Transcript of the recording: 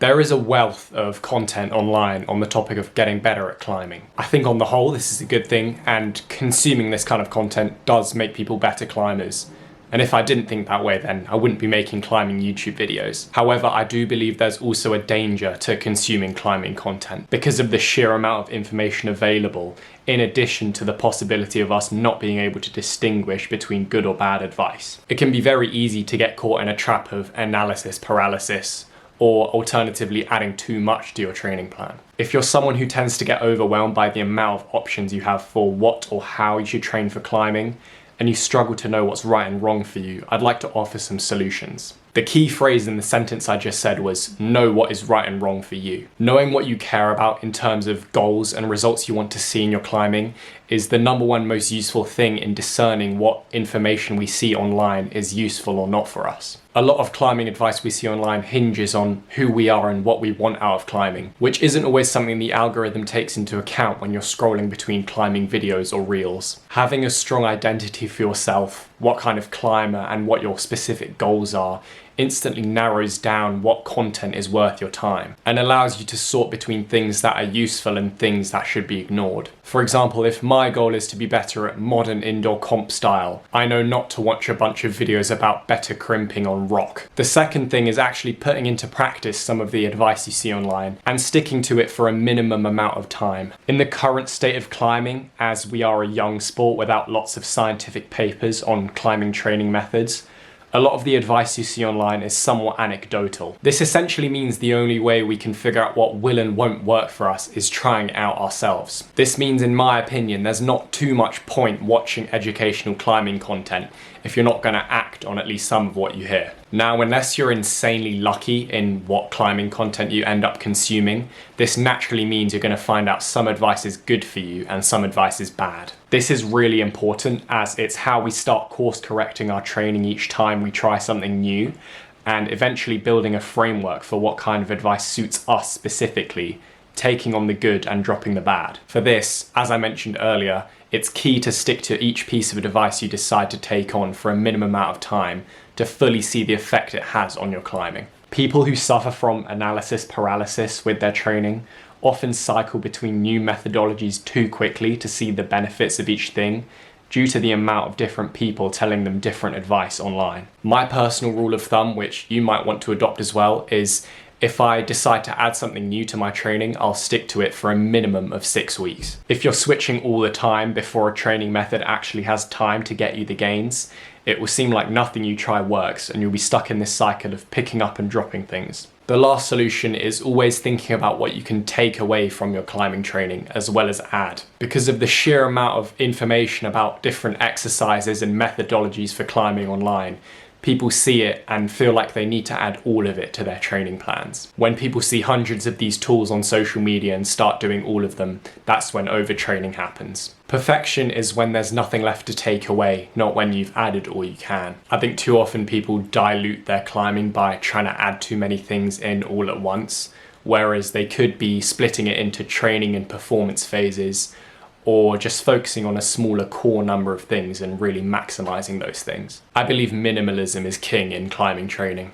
There is a wealth of content online on the topic of getting better at climbing. I think on the whole this is a good thing, and consuming this kind of content does make people better climbers. And if I didn't think that way, then I wouldn't be making climbing YouTube videos. However, I do believe there's also a danger to consuming climbing content because of the sheer amount of information available, in addition to the possibility of us not being able to distinguish between good or bad advice. It can be very easy to get caught in a trap of analysis paralysis, or alternatively adding too much to your training plan. If you're someone who tends to get overwhelmed by the amount of options you have for what or how you should train for climbing, and you struggle to know what's right and wrong for you, I'd like to offer some solutions. The key phrase in the sentence I just said was, know what is right and wrong for you. Knowing what you care about in terms of goals and results you want to see in your climbing is the number one most useful thing in discerning what information we see online is useful or not for us. A lot of climbing advice we see online hinges on who we are and what we want out of climbing, which isn't always something the algorithm takes into account when you're scrolling between climbing videos or reels. Having a strong identity for yourself, what kind of climber and what your specific goals are, instantly narrows down what content is worth your time and allows you to sort between things that are useful and things that should be ignored. For example, if my goal is to be better at modern indoor comp style, I know not to watch a bunch of videos about better crimping on rock. The second thing is actually putting into practice some of the advice you see online and sticking to it for a minimum amount of time. In the current state of climbing, as we are a young sport without lots of scientific papers on climbing training methods, a lot of the advice you see online is somewhat anecdotal. This essentially means the only way we can figure out what will and won't work for us is trying it out ourselves. This means, in my opinion, there's not too much point watching educational climbing content if you're not going to act on at least some of what you hear. Now, unless you're insanely lucky in what climbing content you end up consuming, this naturally means you're going to find out some advice is good for you and some advice is bad. This is really important as it's how we start course correcting our training each time we try something new, and eventually building a framework for what kind of advice suits us specifically, taking on the good and dropping the bad. For this, as I mentioned earlier, it's key to stick to each piece of advice you decide to take on for a minimum amount of time to fully see the effect it has on your climbing. People who suffer from analysis paralysis with their training often cycle between new methodologies too quickly to see the benefits of each thing due to the amount of different people telling them different advice online. My personal rule of thumb, which you might want to adopt as well, is if I decide to add something new to my training, I'll stick to it for a minimum of 6 weeks. If you're switching all the time before a training method actually has time to get you the gains, it will seem like nothing you try works and you'll be stuck in this cycle of picking up and dropping things. The last solution is always thinking about what you can take away from your climbing training as well as add. Because of the sheer amount of information about different exercises and methodologies for climbing online, people see it and feel like they need to add all of it to their training plans. When people see hundreds of these tools on social media and start doing all of them, that's when overtraining happens. Perfection is when there's nothing left to take away, not when you've added all you can. I think too often people dilute their climbing by trying to add too many things in all at once, whereas they could be splitting it into training and performance phases, or just focusing on a smaller core number of things and really maximizing those things. I believe minimalism is king in climbing training.